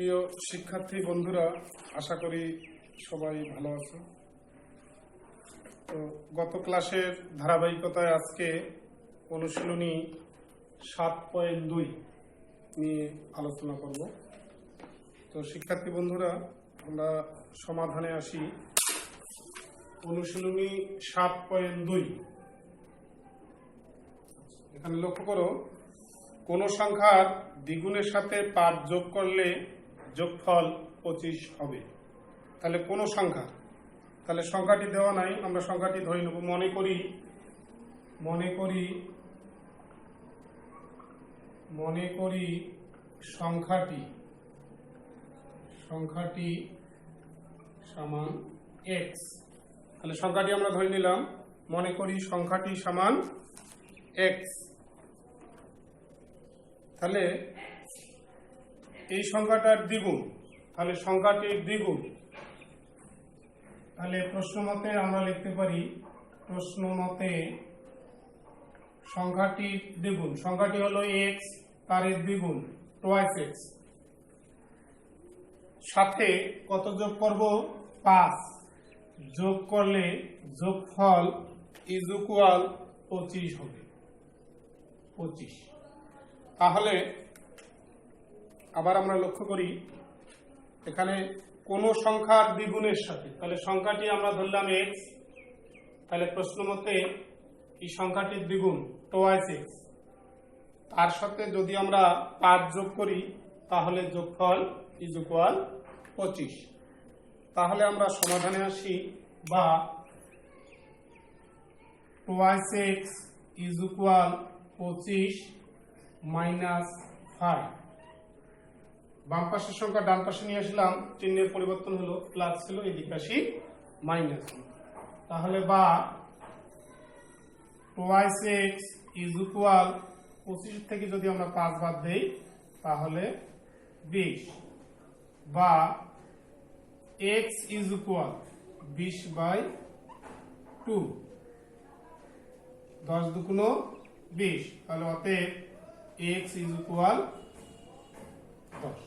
প্রিয় শিক্ষার্থী বন্ধুরা, আশা করি সবাই ভালো আছো। তো গত ক্লাসের ধারাবাহিকতায় আজকে অনুশীলনী 7.2 নিয়ে আলোচনা করব। তো শিক্ষার্থী বন্ধুরা, আমরা সমাধানে আসি। অনুশীলনী 7.2 এখানে লক্ষ্য করো, কোন সংখ্যার দ্বিগুণের সাথে 5 যোগ করলে যোগফল 25 হবে। তাহলে কোন সংখ্যা, তাহলে সংখ্যাটি দেওয়া নাই, আমরা সংখ্যাটি ধরে নেব। মনে করি সংখ্যাটি সমান x। তাহলে সংখ্যাটি আমরা ধরে নিলাম, মনে করি সংখ্যাটি সমান x। তাহলে এই সংখ্যাটার দ্বিগুণ, তাহলে সংখ্যাটির দ্বিগুণ, তাহলে প্রশ্নমতে আমরা লিখতে পারি, প্রশ্নমতে সংখ্যাটির দ্বিগুণ, সংখ্যাটি হলো x, তার দ্বিগুণ টুয়াইস x, সাথে কত যোগ করব? 5 যোগ করলে যোগফল ইজ ইকুয়াল 25 হবে। 25। তাহলে আবার আমরা লক্ষ্য করি, এখানে কোন সংখ্যার দ্বিগুণের সাথে, তাহলে সংখ্যাটি আমরা ধরলাম x, তাহলে প্রশ্ন মতে এই সংখ্যাটির দ্বিগুণ টুয়াইস x, তার সাথে যদি আমরা 5 যোগ করি তাহলে যোগফল ইজ ইকুয়াল 25। তাহলে আমরা সমাধানে আসি, বা twice x is equal 25 minus 5। বাম পাশের সংখ্যা ডান পাশে নিয়ে আসলাম, চিহ্নের পরিবর্তন হলো, প্লাস ছিল, এদিকে আসি মাইনাস। তাহলে বা টুয়াইস x ইজ ইকুয়াল 25 থেকে যদি আমরা 5 বাদ দেই তাহলে 20, বা x ইজ ইকুয়াল 20/2, 10 দুগুণ 20, তাহলে অতএব x ইজ ইকুয়াল 10।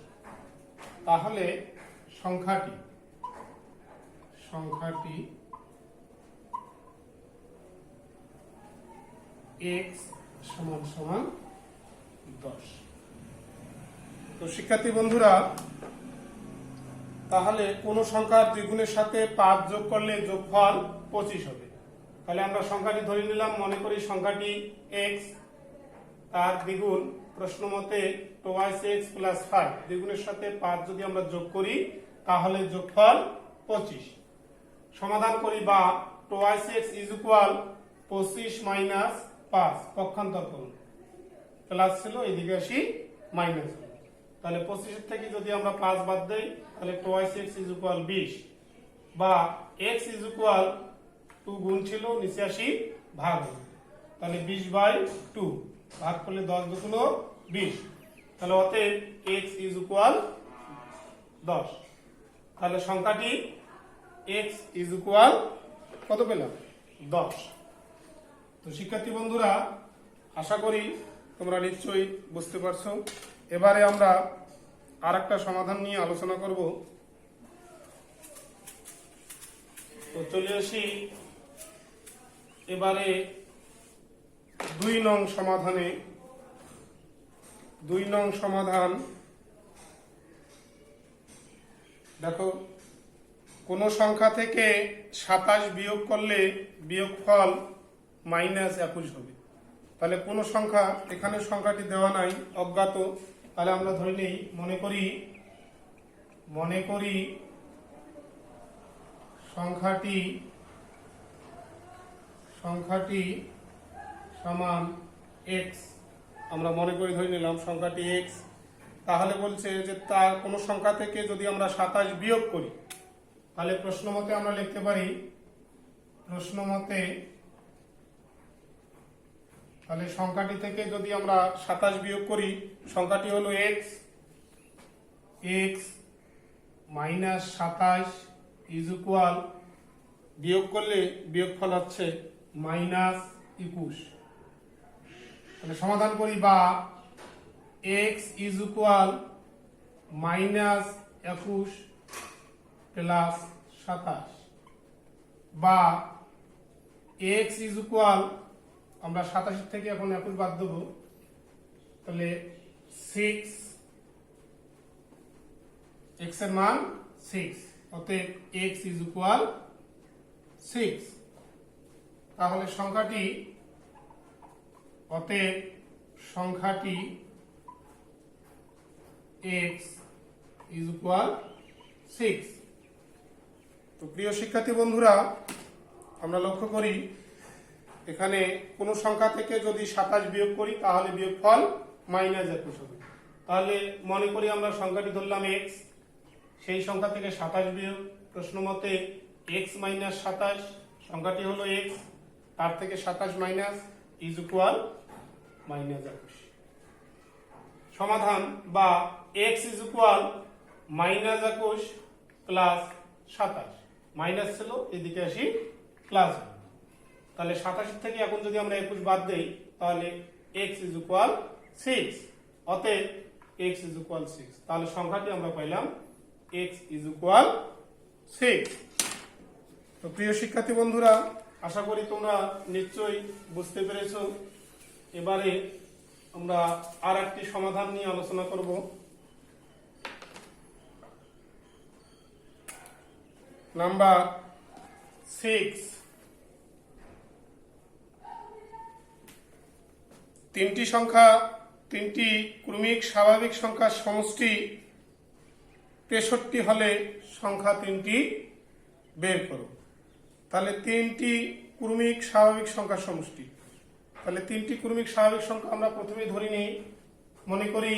তাহলে সংখ্যাটি x সমান সমান 10। তো শিক্ষার্থী বন্ধুরা, তাহলে কোন সংখ্যার দ্বিগুণের সাথে 5 যোগ করলে যোগফল 25 হবে। তাহলে আমরা সংখ্যাটি ধরে নিলাম, মনে করি সংখ্যাটি x, তার দ্বিগুণ প্রশ্ন মতে টুয়াইস x প্লাস 5, দ্বিগুণের সাথে 5 যদি আমরা যোগ করি তাহলে যোগফল 25। সমাধান করি, বা twice x is equal 25 minus 5, পক্ষান্তর করুন, প্লাস ছিল, এদিকে আসি মাইনাস। তাহলে 25 থেকে যদি আমরা 5 বাদ দেই তাহলে টুয়াইস x ইজ ইকুয়াল 20, বা x ইজ ইকুয়াল 2 গুণ ছিল, নিচে আসি ভাগ, তাহলে 20/2 ভাগ করলে 10 দুগুণ 20, তাহলে অতএব x ইজ ইকুয়াল 10। তাহলে সংখ্যাটি x ইজ ইকুয়াল কত পেলাম? 10। তো শিক্ষার্থী বন্ধুরা, আশা করি তোমরা নিশ্চয়ই বুঝতে পারছো। এবারে আমরা আরেকটা সমাধান নিয়ে আলোচনা করব। তো চলে আসি এবারে 2 নং সমাধানে। 2 নং সমাধান দেখো, কোন সংখ্যা থেকে 27 বিয়োগ করলে বিয়োগফল -21 হবে। তাহলে কোন সংখ্যা, এখানে সংখ্যাটি দেওয়া নাই, অজ্ঞাত, তাহলে আমরা ধরে নেই, মনে করি সংখ্যাটি সমান x, আমরা মনে করি ধরে নিলাম সংখ্যাটি x। তাহলে বলছে যে তার কোন সংখ্যা থেকে যদি আমরা 27 বিয়োগ করি, তাহলে প্রশ্ন মতে আমরা লিখতে পারি, তাহলে সংখ্যাটি থেকে যদি আমরা 27 বিয়োগ করি, সংখ্যাটি হলো x মাইনাস 27 ইজ ইকুয়াল, বিয়োগ করলে বিয়োগফল হচ্ছে -21। তাহলে সমাধান করি, বা x ইজ ইকুয়াল -21 প্লাস 27 বা x ইজ ইকুয়াল, আমরা 27 থেকে এখন 21 বাদ দেবো, তাহলে 6, x এর মান 6, অতএব x ইজ ইকুয়াল 6। তাহলে সংখ্যাটি x ইজ ইকুয়াল 6। তো প্রিয় শিক্ষার্থী বন্ধুরা, আমরা লক্ষ্য করি এখানে কোন সংখ্যা থেকে যদি 27 বিয়োগ করি তাহলে বিয়োগফল -21 হবে। তাহলে মনে করি আমরা সংখ্যাটি ধরলাম x, সেই সংখ্যা থেকে 27 বিয়োগ, প্রশ্ন মতে x - 27, সংখ্যাটি হলো x, তার থেকে 27 মাইনাস ইজ ইকুয়াল -21। সমাধান বা x is equal -21 plus 27, minus ছিল এদিকে আসি প্লাস, তাহলে 87 থেকে এখন যদি আমরা 21 বাদ দেই তাহলে x ইজ ইকুয়াল 6, অতএব x ইজ ইকুয়াল 6। তাহলে সংখ্যাটি আমরা পাইলাম x ইজ ইকুয়াল 6। তো প্রিয় শিক্ষার্থী বন্ধুরা, আশা করি তোমরা নিশ্চয়ই বুঝতে পেরেছো। এবারে আমরা আর একটি সমাধান নিয়ে আলোচনা করব। নাম্বার 6, তিনটি ক্রমিক স্বাভাবিক সংখ্যার সমষ্টি 63 হলে সংখ্যা 3টি বের করো। তাহলে 3টি ক্রমিক স্বাভাবিক সংখ্যার সমষ্টি, তাহলে 3টি ক্রমিক স্বাভাবিক সংখ্যা আমরা প্রথমে ধরে নিই। মনে করি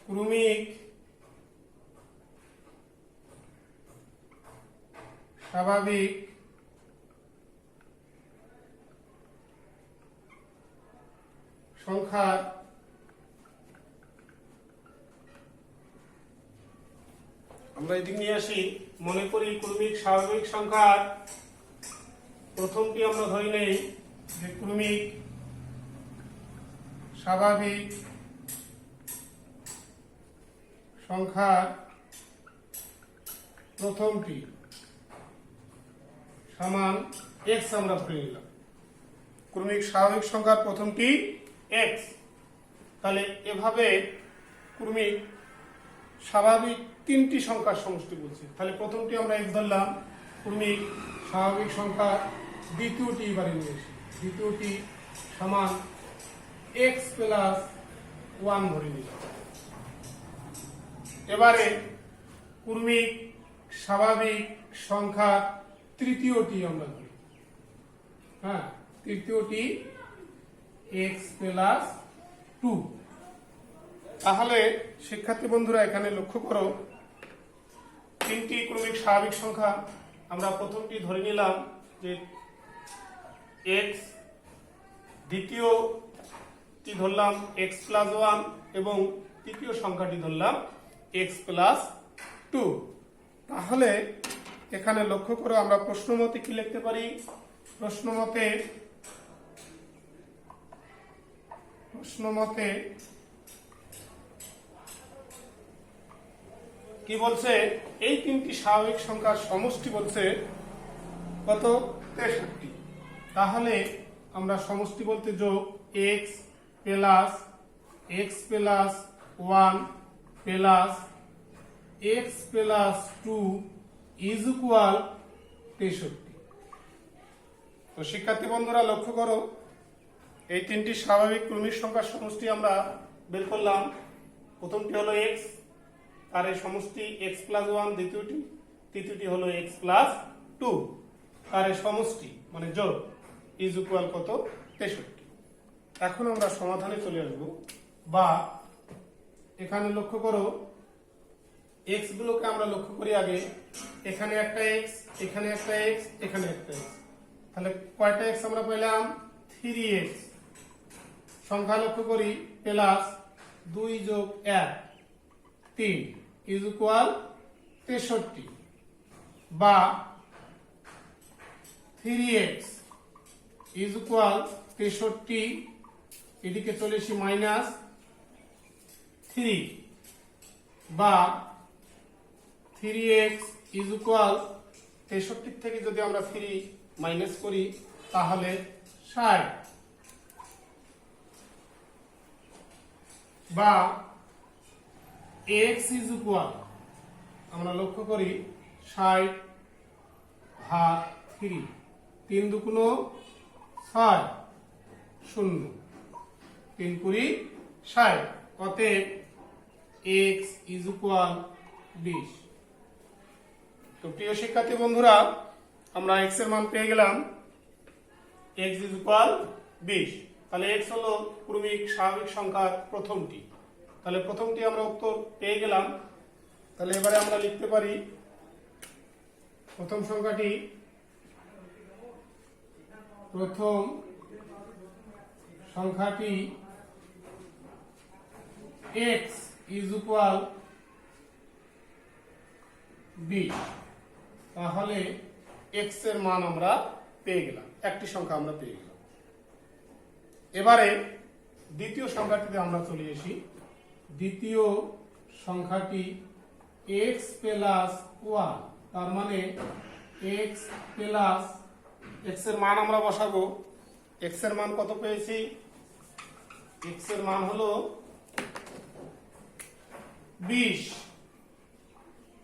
ক্রমিক স্বাভাবিক সংখ্যার আমরা এদিকে নিয়ে আসি। মনে করি ক্রমিক স্বাভাবিক সংখ্যার প্রথমটি আমরা ধরে নেই যে ক্রমিক স্বাভাবিক সংখ্যার প্রথমটি সমান x, আমরা ধরে নিলাম ক্রমিক স্বাভাবিক সংখ্যার প্রথমটি x। তাহলে এভাবে ক্রমিক স্বাভাবিক 3টি সংখ্যার সমষ্টি বলছে, তাহলে প্রথমটি আমরা x ধরলাম, ক্রমিক স্বাভাবিক সংখ্যার দ্বিতীয়টি এবারে নিয়ে আসি, দ্বিতীয়টি সমান x প্লাস 1 ধরে নিলাম। এবারে ক্রমিক স্বাভাবিক সংখ্যার তৃতীয়টি আমরা ধরি, তৃতীয়টি x প্লাস 2। তাহলে শিক্ষার্থী বন্ধুরা এখানে লক্ষ্য করো, 3টি ক্রমিক স্বাভাবিক সংখ্যা আমরা প্রথমটি ধরে নিলাম যে x, দ্বিতীয়টি ধরলাম x প্লাস 1 এবং তৃতীয় সংখ্যাটি ধরলাম x প্লাস 2। তাহলে এখানে লক্ষ্য করো, আমরা প্রশ্নমতে কি লিখতে পারি? প্রশ্নমতে কি বলছে? এই 3টি স্বাভাবিক সংখ্যার সমষ্টি বলছে কত? 63। তাহলে আমরা সমষ্টি বলতে যোগ x plus 1 plus x plus 2 is equal 63। তো শিক্ষার্থী বন্ধুরা লক্ষ্য করো, এই 3টি স্বাভাবিক ক্রমিক সংখ্যার সমষ্টি আমরা বের করলাম। প্রথমটি হলো x, তার এই সমষ্টি x প্লাস 1, তৃতীয়টি হলো x প্লাস 2, তার এই সমষ্টি মানে যোগ ইজ ইকুয়াল কত? 63। এখন আমরা সমাধানে চলে আসব। বা এখানে লক্ষ্য করো, x গুলোকে আমরা লক্ষ্য করি আগে, এখানে একটা x, এখানে একটা x, এখানে একটা x, তাহলে কয়টা x আমরা পেলাম? 3x। সংখ্যা লক্ষ্য করি, প্লাস 2 যোগ 1 3 ইজ ইকুয়াল 63, বা 3x ইজ ইকুয়াল 63, এদিকে চলে আসি -3, বা 3x ইজ ইকুয়াল 63 থেকে যদি আমরা 3 মাইনাস করি তাহলে 60, বা x ইজ ইকুয়াল আমরা লক্ষ্য করি 60 ভাগ 3, 3 দুগুণ 6, 0, 3 কুড়ি 60, অতএব x ইজ ইকুয়াল 20। তো প্রিয় শিক্ষার্থী বন্ধুরা, আমরা x এর মান পেয়ে গেলাম, x ইজ ইকুয়াল 20। তাহলে x হলো ক্রমিক স্বাভাবিক সংখ্যার প্রথমটি, তাহলে প্রথমটি আমরা উত্তর পেয়ে গেলাম। তাহলে এবারে আমরা লিখতে পারি প্রথম সংখ্যাটি, প্রথম সংখ্যাটি x ইজ ইকুয়াল 20। তাহলে x এর মান আমরা পেয়ে গেলাম, একটি সংখ্যা আমরা পেয়ে গেলাম। এবারে দ্বিতীয় সংখ্যাটিতে আমরা চলে আসি। দ্বিতীয় সংখ্যাটি x প্লাস 1, তার মানে x প্লাস, x এর মান আমরা বসাবো। x এর মান কত পেয়েছি? x এর মান হলো 20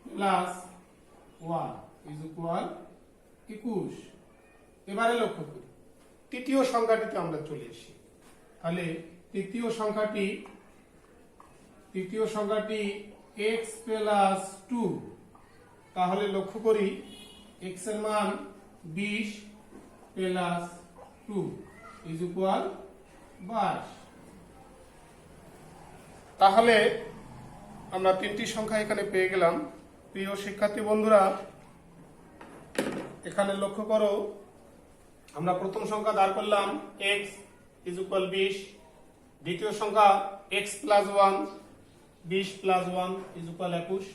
প্লাস 1 ইজ ইকুয়াল 21। এবারে লক্ষ্য করি তৃতীয় সংখ্যাটিতে আমরা চলে আসি। তাহলে তৃতীয় সংখ্যাটি x প্লাস 2, তাহলে লক্ষ্য করি x এর মান 20 প্লাস 2 ইজ ইকুয়াল 22। তাহলে আমরা তিনটি সংখ্যা এখানে পেয়ে গেলাম। প্রিয় শিক্ষার্থী বন্ধুরা, এখানে লক্ষ্য করো, আমরা প্রথম সংখ্যা দাঁড় করলাম x ইজ ইকুয়াল 20, দ্বিতীয় সংখ্যা x plus 1, 20 plus 1 is equal 21,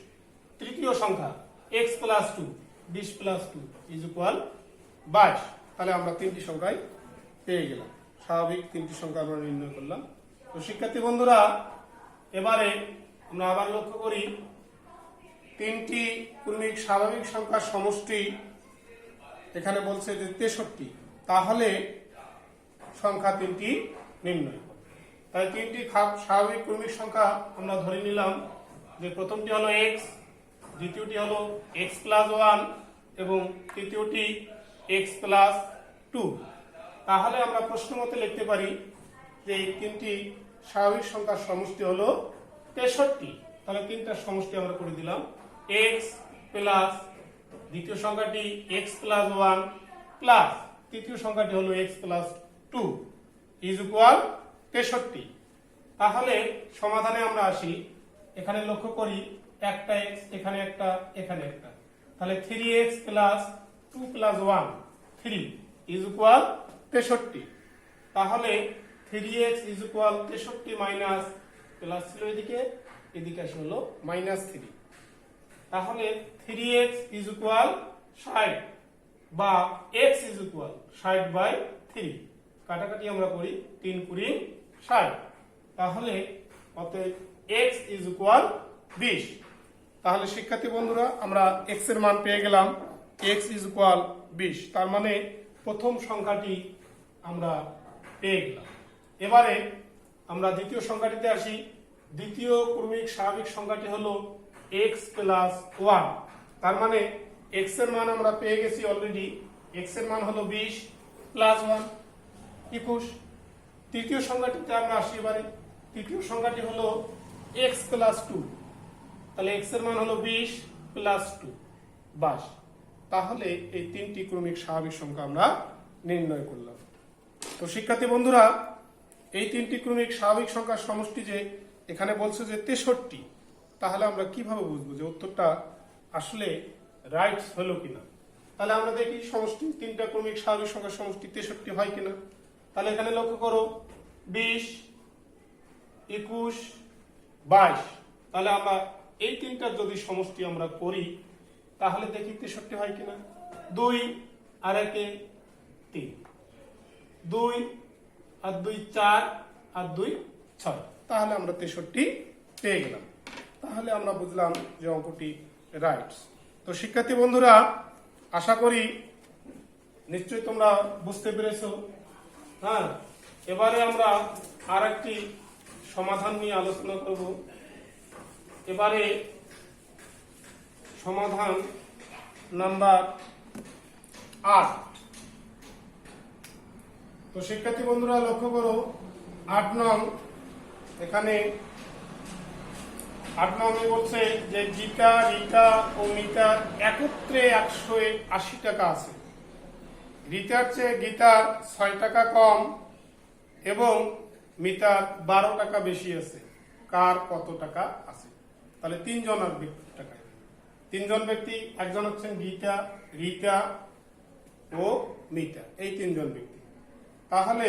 তৃতীয় সংখ্যা x plus 2, 20 plus 2 is equal 22। তাহলে আমরা তিনটি সংখ্যাই পেয়ে গেলাম, স্বাভাবিক তিনটি সংখ্যা আমরা নির্ণয় করলাম। তো শিক্ষার্থী বন্ধুরা, এবারে আমরা আবার লক্ষ্য করি তিনটি ক্রমিক স্বাভাবিক সংখ্যার সমষ্টি এখানে বলছে যে 63, তাহলে সংখ্যা তিনটি নির্ণয়। তাই তিনটি স্বাভাবিক ক্রমিক সংখ্যা আমরা ধরে নিলাম যে প্রথমটি হলো x, দ্বিতীয়টি হলো x প্লাস 1 এবং তৃতীয়টি x প্লাস 2। তাহলে আমরা প্রশ্ন মতে লিখতে পারি যে এই তিনটি স্বাভাবিক সংখ্যার সমষ্টি হলো 63। তাহলে তিনটার সমষ্টি আমরা করে দিলাম x প্লাস দ্বিতীয় সংখ্যাটি x প্লাস 1 প্লাস তৃতীয় সংখ্যাটি হলো x প্লাস 2 ইজ ইকুয়াল 63। তাহলে সমাধানে আমরা আসি। এখানে লক্ষ্য করি একটা x, এখানে একটা, এখানে একটা, তাহলে 3x plus 2 plus 1 3 is equal 63। তাহলে 3x is equal 63 minus plus ছিল এদিকে, এদিকে আসে হলো -3। তাহলে 3x ইজ ইকুয়াল 60, বা x ইজ ইকুয়াল 60/3। কাটাকাটি আমরা করি, 3 কুড়ি 60। তাহলে অতএব x ইজ ইকুয়াল 20। তাহলে শিক্ষার্থী বন্ধুরা, আমরা x এর মান পেয়ে গেলাম, x ইজ ইকুয়াল 20। তার মানে প্রথম সংখ্যাটি আমরা পেয়ে গেলাম। এবারে আমরা দ্বিতীয় সংখ্যাটিতে আসি। দ্বিতীয় ক্রমিক স্বাভাবিক সংখ্যাটি হলো x প্লাস 1, তার মানে x এর মান আমরা পেয়ে গেছি অলরেডি। x এর মান হলো 20 প্লাস 1 21। তৃতীয় সংখ্যাটিতে আমরা আসি। এবারে তৃতীয় সংখ্যাটি হলো x প্লাস 2, তাহলে x এর মান হলো 20 প্লাস 2 22। তাহলে এই তিনটি ক্রমিক স্বাভাবিক সংখ্যা আমরা নির্ণয় করলাম। তো শিক্ষার্থী বন্ধুরা, এই তিনটি ক্রমিক স্বাভাবিক সংখ্যার সমষ্টি যে এখানে বলছে যে 63, তাহলে আমরা কিভাবে বুঝবো যে উত্তরটা আসলে রাইট হলো কিনা? তাহলে আমরা দেখি সমষ্টি, তিনটা ক্রমিক স্বাভাবিক সংখ্যার সমষ্টি 63 হয় কিনা। তাহলে এখানে লক্ষ্য করো 20 21 22। তাহলে আমরা এই তিনটার যদি সমষ্টি আমরা করি তাহলে দেখি 63 হয় কিনা। 2 আর 1 3, 2 আর 2 4 আর 2 6, তাহলে আমরা 63 পেয়ে গেলাম। তাহলে আমরা বুঝলাম যে অঙ্কটি রাইট। তো শিক্ষার্থী বন্ধুরা, আশা করি নিশ্চয়ই তোমরা বুঝতে পেরেছো। হ্যাঁ, এবারে আমরা আর একটি সমাধান নিয়ে আলোচনা করব। এবারে সমাধান নাম্বার 8। তো শিক্ষার্থী বন্ধুরা লক্ষ্য করো, 8 নং, এখানে 8 নং বলছে যে গীতা, রিতা ও মিতার একত্রে 180 টাকা আছে। রিতার চেয়ে গীতার 6 টাকা কম এবং মিতার 12 টাকা বেশি আছে। কার কত টাকা আছে? তাহলে 3 জনের ব্যক্তির টাকা। 3 জন ব্যক্তি, একজন হচ্ছেন গীতা, রিতা ও মিতা, এই 3 জন ব্যক্তি। তাহলে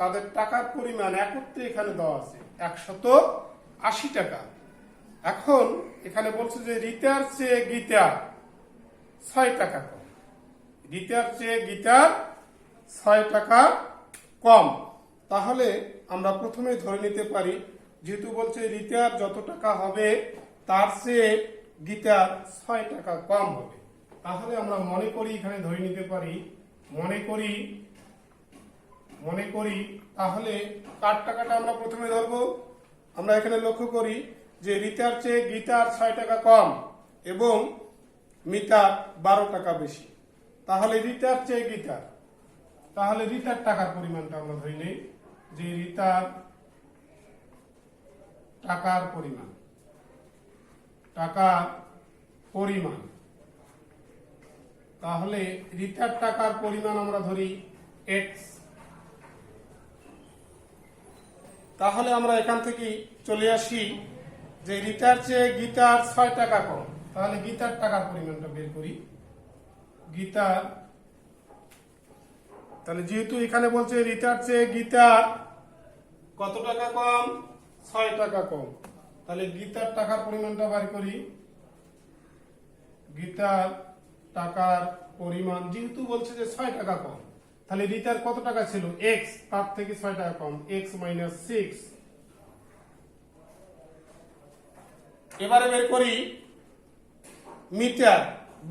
তাদের টাকার পরিমাণ একত্রে এখানে দেওয়া আছে 180 টাকা। এখন এখানে বলছে যে রিতার চেয়ে গীতার 6 টাকা কম। রিতার চেয়ে গীতার 6 টাকা কম। তাহলে আমরা প্রথমে ধরে নিতে পারি, যেহেতু বলছে রিতার যত টাকা হবে তার চেয়ে গীতার 6 টাকা কম হবে, তাহলে আমরা মনে করি এখানে ধরে নিতে পারি, মনে করি তাহলে কার টাকাটা আমরা প্রথমে ধরবো। আমরা এখানে লক্ষ্য করি যে রিতার চেয়ে গীতার 6 টাকা কম এবং মিতার 12 টাকা বেশি। তাহলে রিতার চেয়ে গীতার, তাহলে রিতার টাকার পরিমাণটা আমরা ধরে নেই যে রিতার টাকার পরিমাণ, তাহলে রিতার টাকার পরিমাণ আমরা ধরি x। তাহলে আমরা এখান থেকে চলে আসি যে রিতার চেয়ে গীতার 6 টাকা কম, তাহলে গীতার টাকার পরিমাণটা বের করি। গীতার, তাহলে যেহেতু এখানে বলছে রিতার চেয়ে গীতার কত টাকা কম, 6 টাকা কম, তাহলে গীতার টাকার পরিমাণটা বের করি। গীতার টাকার পরিমাণ যেহেতু বলছে যে 6 টাকা কম, তাহলে রিতার কত টাকা ছিল x, তার থেকে 6 টাকা কম, x - 6। এবারে বের করি মিটার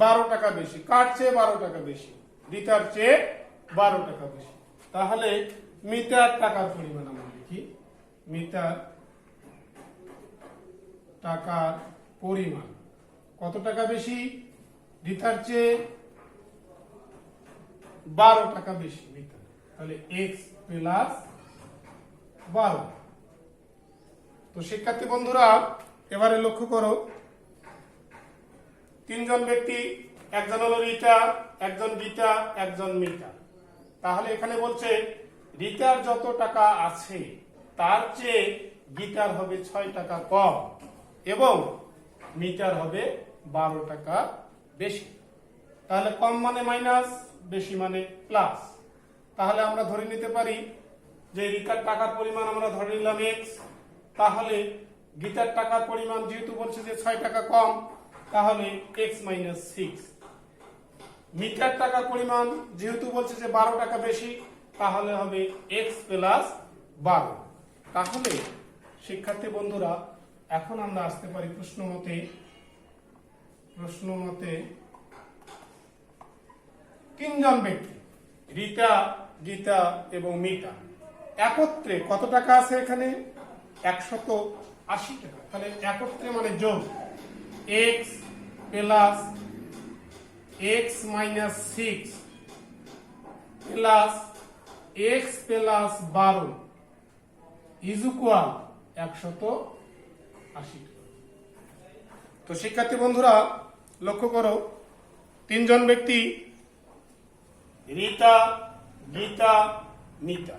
12 টাকা বেশি। কার চেয়ে 12 টাকা বেশি? রিতার চেয়ে 12 টাকা বেশি। তাহলে মিটার টাকার পরিমাণ আমরা লিখি, মিটার টাকার পরিমাণ কত টাকা বেশি? রিতার চেয়ে 12 টাকা বেশি মিটার। তাহলে x + 12। তো শিক্ষার্থী বন্ধুরা, এবারে লক্ষ্য করো, 3 জন ব্যক্তি, একজন হলো রিতা, একজন গীতা, একজন মিতা। তাহলে এখানে বলছে রিতার যত টাকা আছে তার চেয়ে গীতার হবে 6 টাকা কম এবং মিটার হবে 12 টাকা বেশি। তাহলে কম মানে মাইনাস, বেশি মানে প্লাস। তাহলে আমরা ধরে নিতে পারি যে রিতার টাকার পরিমাণ আমরা ধরে নিলাম x। তাহলে গীতার টাকার পরিমাণ যেহেতু বলছে যে 6 টাকা কম, তাহলে x - 6। মিটার টাকার পরিমাণ যেহেতু বলছে যে 12 টাকা বেশি, তাহলে হবে x + 12। তাহলে শিক্ষার্থী বন্ধুরা, এখন আমরা আসতে পারি প্রশ্ন মতে 3 জন ব্যক্তি, রিতা, গীতা এবং মিতা, একত্রে কত টাকা আছে? এখানে 180 টাকা। তাহলে একত্রে মানে যোগ, x + x - 6 plus x + 12 is equal 180 টাকা। তো শিক্ষার্থী বন্ধুরা লক্ষ্য করো, 3 জন ব্যক্তি, রিতা, গীতা, মিতা,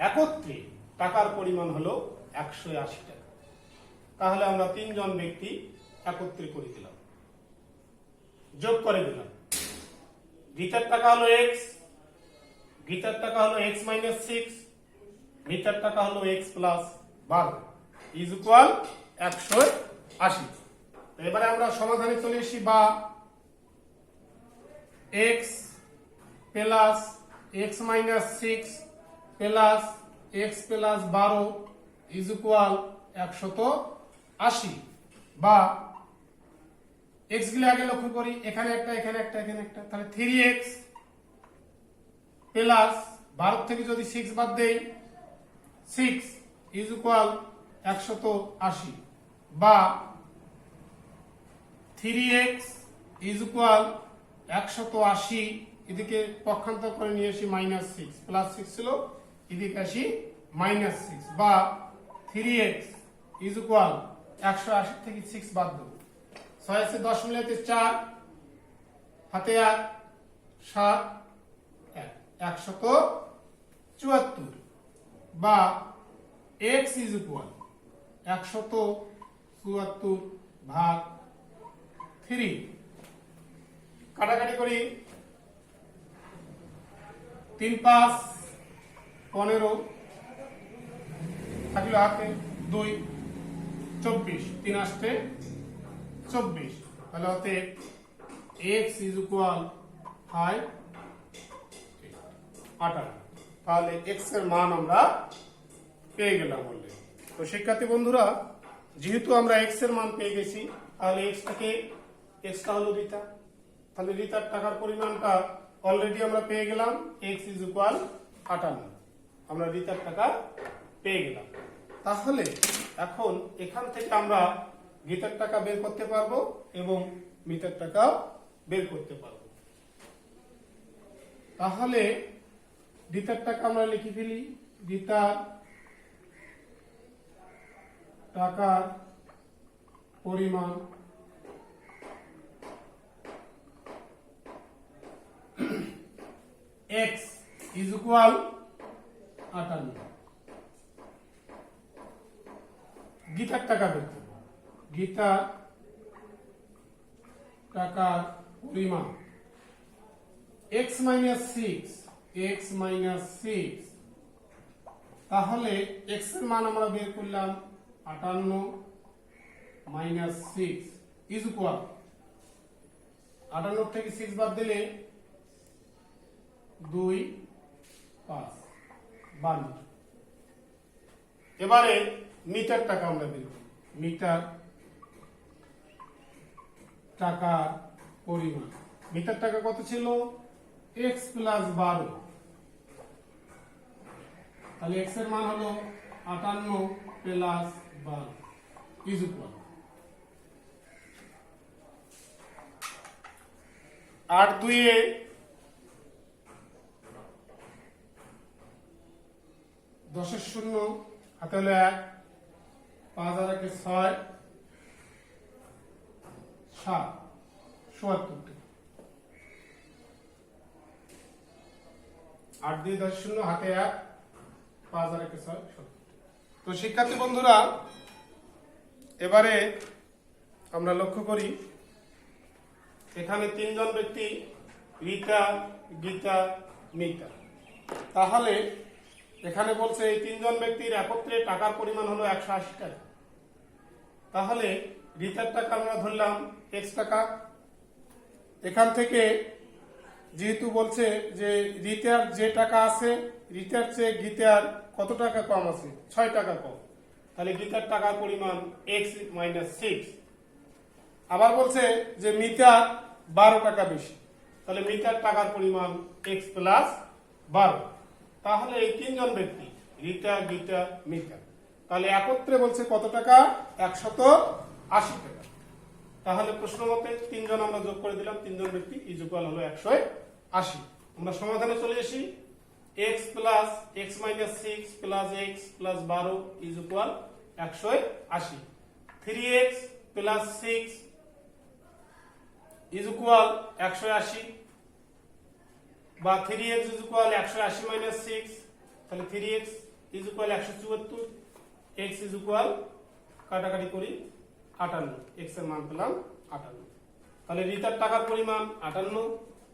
একত্রে টাকার পরিমাণ হলো 180 টাকা। তাহলে আমরা 3 জন ব্যক্তি একত্রে করে দিলাম, যোগ করে দিলাম। গীতার টাকা হলো x, গীতার টাকা হলো x - 6, মিতার টাকা হলো x + 12 ইজ ইকুয়াল 180। এবারে আমরা সমাধানে চলে এসি, বা x + x minus 6 plus x plus 12 is equal 180 বা x গুলো আগে লক্ষ্য করি, এখানে একটা এখানে একটা এখানে একটা, তাহলে 3x প্লাস 12 থেকে যদি 6 বাদ দেই 6 ইজ ইকুয়াল 180 বা 3x ইজ ইকুয়াল 180, এদিকে পক্ষান্তর করে নিয়ে আসি -6 প্লাস 6 ছিল, এদিকে আসি -6 বা 3x ইজ ইকুয়াল 180 থেকে 6 বাদ দেব, 6 আছে 10 মিলাতে 4 হাতে 1 7 174 বা x ইজ ইকুয়াল 174 ভাগ 3। কাটাকাটি করি, 3 5 15 থাকলো হাতে 2 24, 3 আসতে 24, তাহলে হতে x ইজ ইকুয়াল 5 18। তাহলে x এর মান আমরা পেয়ে গেলাম বললে। তো শিক্ষার্থী বন্ধুরা, যেহেতু আমরা x এর মান পেয়ে গেছি, তাহলে x টা হলো রিতা, তাহলে রিতার টাকার পরিমাণটা অলরেডি আমরা পেয়ে গেলাম, x ইজ ইকুয়াল 58, আমরা রিতার টাকা পেয়ে গেলাম। তাহলে এখন এখান থেকে আমরা গীতার টাকা বের করতে পারবো এবং মিতার টাকা বের করতে পারবো। তাহলে রিতার টাকা আমরা লিখে ফেলি, রিতার টাকার পরিমাণ x ইজ ইকুয়াল 58। গীতার টাকা বের করব, গীতার টাকার পরিমাণ x মাইনাস 6, তাহলে x এর মান আমরা বের করলাম 58 মাইনাস 6 ইজ ইকুয়াল 58 থেকে 6 বাদ দিলে 2 5 52। এবারে মিটার টাকা আমরা বের করি, মিটার টাকার পরিমাণ, মিটার টাকা কত ছিল x প্লাস 12, তাহলে x এর মান হলো 58 প্লাস 12 ইজ ইকুয়াল 8 2 এ 10 এর শূন্য হাতে হলো 1, 5 আর 1 6 7 77, 8 দিয়ে 10 শূন্য হাতে 1, 5 আর 1 6 77। তো শিক্ষার্থী বন্ধুরা, এবারে আমরা লক্ষ্য করি এখানে 3 জন ব্যক্তি, রিতা, গীতা, মিতা। তাহলে এখানে বলছে এই 3 জন ব্যক্তির একত্রে টাকার পরিমাণ হলো 180 টাকা। তাহলে রিতার টাকা আমরা ধরলাম x টাকা, এখান থেকে যেহেতু বলছে যে রিতার যে টাকা আছে, রিতার চেয়ে গীতার কত টাকা কম আছে, 6 টাকা কম, তাহলে গীতার টাকার পরিমাণ x মাইনাস 6। আবার বলছে যে মিতার 12 টাকা বেশি, তাহলে মিতার টাকার পরিমাণ x প্লাস 12। তাহলে এই 3 জন ব্যক্তি, রিতা, গীতা, মিতা, তাহলে একত্রে বলছে কত টাকা, 180 টাকা। তাহলে প্রশ্ন মতে 3 জন আমরা যোগ করে দিলাম, 3 জন ব্যক্তি ইজ ইকুয়াল হলো 180। আমরা সমাধানে চলে আসি, x plus x minus 6 plus x plus 12 is equal 180, 3x plus 6 is equal 180 বা 3x ইজ ইকুয়াল 180 মাইনাস 6, তাহলে 3x is equal 174, x is equal কাটাকাটি করি 58, x এর মান পেলাম 58। তাহলে রিতার টাকার পরিমাণ 58,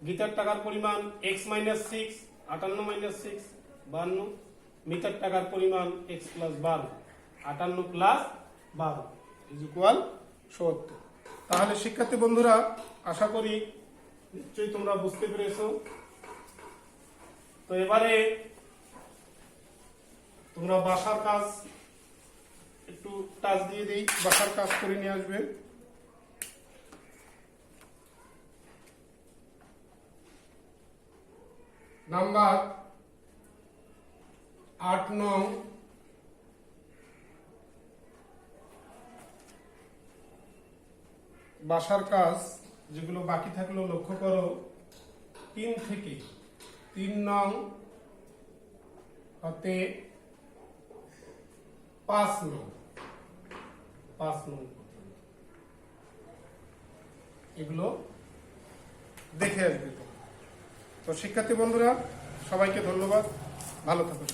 গীতার টাকার পরিমাণ x মাইনাস 6, 58 মাইনাস 6 52, মিতার টাকার পরিমাণ x plus 12, 58 plus 12 is equal 70। তাহলে শিক্ষার্থী বন্ধুরা, আশা করি নিশ্চয়ই তোমরা বুঝতে পেরেছো তো এবারে তোমরা বাসার কাজ একটু টাচ দিয়ে দিই, বাসার কাজ করে নিয়ে আসবে। নাম্বার 8 নং বাসার কাজ যেগুলো বাকি থাকলো লক্ষ্য করো 3 থেকে 3 নং হতে 5 নং এগুলো দেখে আসবে। তো শিক্ষার্থী বন্ধুরা সবাইকে ধন্যবাদ, ভালো থাকো।